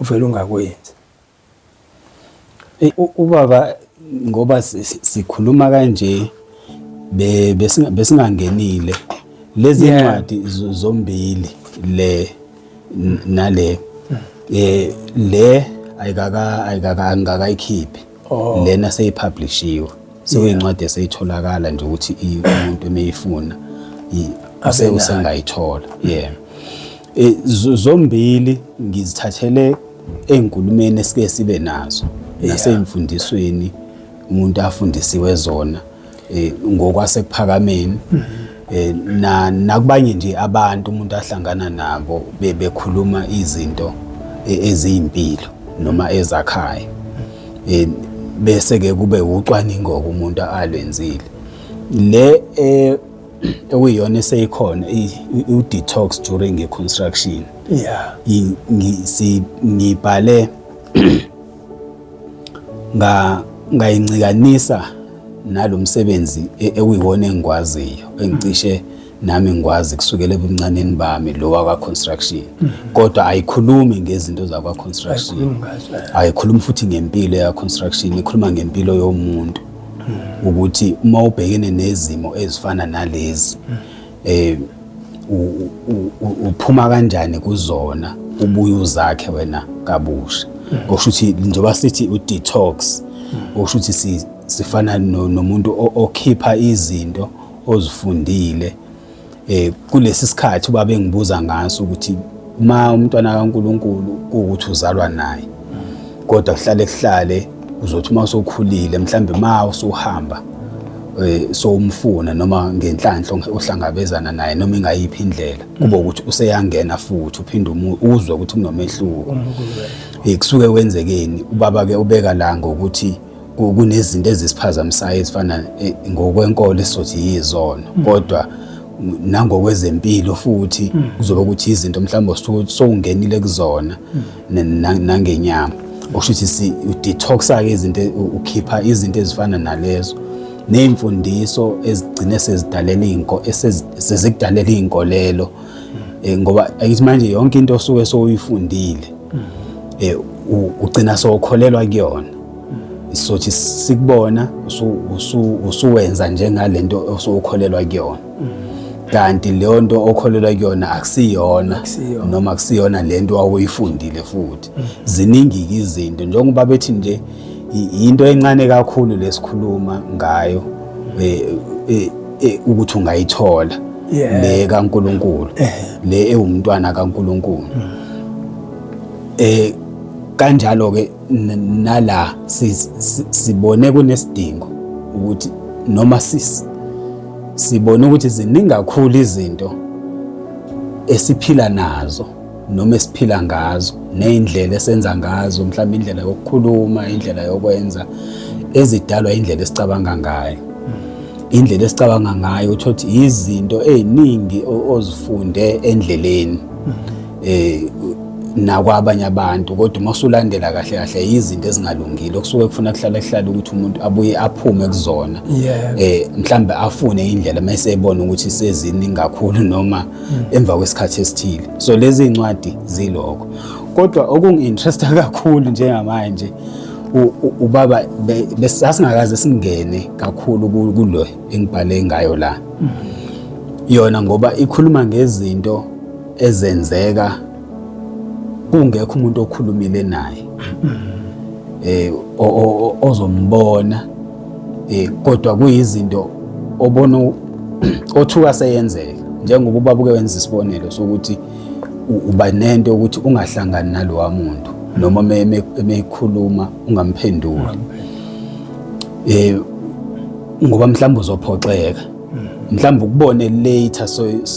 uvela ungakwenzi. Ubaba ngoba sikhuluma kanje besingangenile lezi incwadi zombili le nale le ayikakayikhiphi lena seyipublishiwe sekuyincwadi eseyitholakala nje ukuthi umuntu emeyifuna usengayithola zombili ngizithathele enkulumeni esike sibe nazo naseyimfundisweni umuntu afundisiwe zona ngokwasephakameni nakubanye nje abantu umuntu ahlangana nabo bekhuluma izinto eziyimpilo noma ezakhayo bese ke kube ucwaningo umuntu alwenzile le okuyiyona eseyikhona u-detox during construction ngibhale ngayincikanisa nalomsebenzi ekuyiwona engikwaziyo engicishe nami ngikwazi kusukela ebuncaneni bami lo waka construction kodwa ayikhulumi ngezinto zakwa construction ayikhulumi futhi ngempilo ya construction ikhuluma ngempilo yomuntu ukuthi uma ubhekene nezimo ezifana nalezi uphuma kanjani kuzona ubuye uzakhe wena kabusha okusho ukuthi njengoba sithi u-detox okusho ukuthi sifana nomuntu okhipha izinto ozifundile kulesi sikhathi uba bengibuza ngaso ukuthi uma umntwana kaNkulunkulu ukuthi uzalwa naye kodwa kuhlale uzothi uma usokhulile mhlambe ma usuhamba somfuna noma ngenhlanhla ohlangabezana naye noma ingayiphi indlela kube ukuthi useyangena futhi uphinde uzwe ukuthi kunomehluko kusuke wenzekeni ubaba ke ubeka la ngokuthi kunezinto ezisiphazamisayo ezifana ngokwenkolo esothi yizono kodwa nangokwezempilo futhi kuzobe ukuthi izinto mhlawumbe sokungenile kuzona nangenyama okusho ukuthi u-detoxa ke izinto ukhipha izinto ezifana nalezo nemfundiso ezigcine sezikudalela inkolelo ngoba ayithi manje yonke into osuke soyifundile ugcina sokholelwa kuyona sothi sikubona usuwenza njengalento osukholelwa kuyona kanti leyo nto okholelwa kuyona akusiyona noma akusiyona lento awuyifundile futhi ziningi izinto njengoba bethi nje into encane kakhulu lesikhuluma ngayo ukuthi ungayithola le kaNkulunkulu le ewumntwana kaNkulunkulu kanjalo ke nala sibone kunesidingo ukuthi noma sibone ukuthi ziningi kakhulu izinto esiphila nazo noma esiphila ngazo neindlela esenza ngazo mhlawumbe indlela yokukhuluma indlela yokwenza ezidalwa indlela esicabanga ngayo indlela esicabanga ngayo uthi izinto eziningi ozifunde endleleni nakwabanye abantu kodwa uma usulandela kahle kahle izinto ezingalungile okusuke kufuna kuhlala ukuthi umuntu abuye aphume kuzona mhlambe afune indlela mase ebona ukuthi seziningi kakhulu noma emva kwesikhathi esithile so lezi incwadi ziloko kodwa okungi-interesta kakhulu njengamanje ubaba besasingakaze singene kakhulu kulo engibhale ngayo la yona ngoba ikhuluma ngezinto ezenzeka kungekho umuntu okhulumile naye ozombona kodwa kuyizinto obona othuka seyenzeka njengoba ubaba uke wenza isibonelo sokuthi uba nento ukuthi ungahlangani nalowa muntu noma emekhuluma ungamphenduli ngoba mhlawumbe uzophoxeka mhlawumbe ukubone later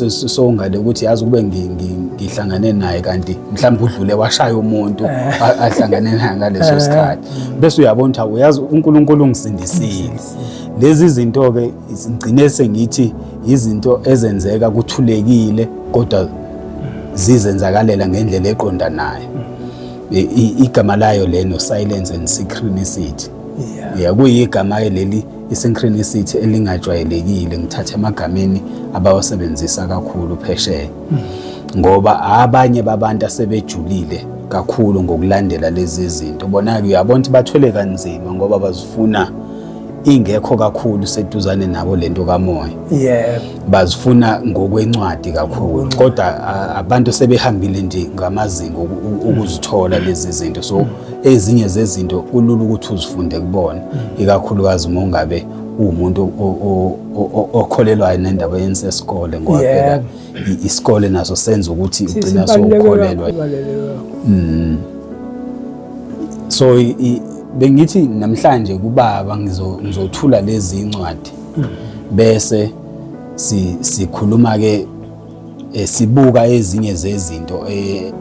so ngale ukuthi yazi kube ngihlangane naye kanti mhlawumbe udlule washaya umuntu ahlangane naye ngaleso sikhathi bese uyabona ukuthi uyazi uNkulunkulu ungisindisile lezi zinto ke sigcine sengithi izinto ezenzeka kuthulekile kodwa zizenzakalela ngendlela eqondanayo igama layo leno silence and synchronicity kuyigama leli i-synchronicity elingajwayelekile ngithatha emagameni abawasebenzisa kakhulu phesheya ngoba abanye babantu asebejulile kakhulu ngokulandela lezi zinto. Bona-ke uyabona ukuthi bathwele kanzima ngoba bazifuna ingekho kakhulu seduzane nabo lento kamoya. Bazifuna ngokwencwadi kakhulu, kodwa abantu sebehambile nje ngamazinga ukuzithola lezi zinto. So ezinye zezinto kulula ukuthi uzifunde kubona, ikakhulukazi uma ungabe umuntu okholelwayo nendaba yensesikole, ngoba phela isikole naso senza ukuthi ugcina sokholelwa. So bengithi namhlanje kubaba ngizothula lezi incwadi bese sikhuluma ke sibuka ezinye zezinto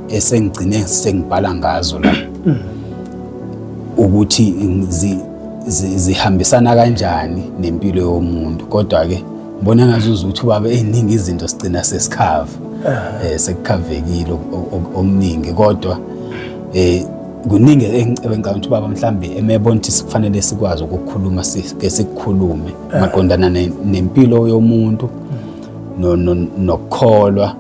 esengigcine sengibhala ngazo la ukuthi zihambisana kanjani nempilo yomuntu. Kodwa ke ngibona ngazuza ukuthi baba eziningi izinto sigcina sesikhava sekukhavekile omningi, kodwa kuningi engicabanga ukuthi baba mhlambe emebona ukuthi sikufanele sikwazi ukukhuluma sike sikukhulume maqondana nempilo yomuntu nokukholwa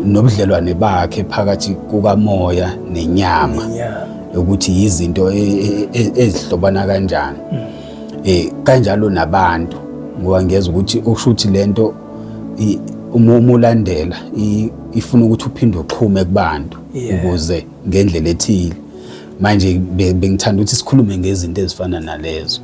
nobudlelwane bakhe phakathi kukamoya nenyama, ukuthi izinto ezihlobana kanjani. Kanjalo nabantu, ngoba ngiyeza ukuthi ushuthi lento uma ulandela ifuna ukuthi uphinde uxhume kubantu ukuze ngendlela ethile. Manje bengithanda ukuthi sikhulume ngezinto ezifana nalezo.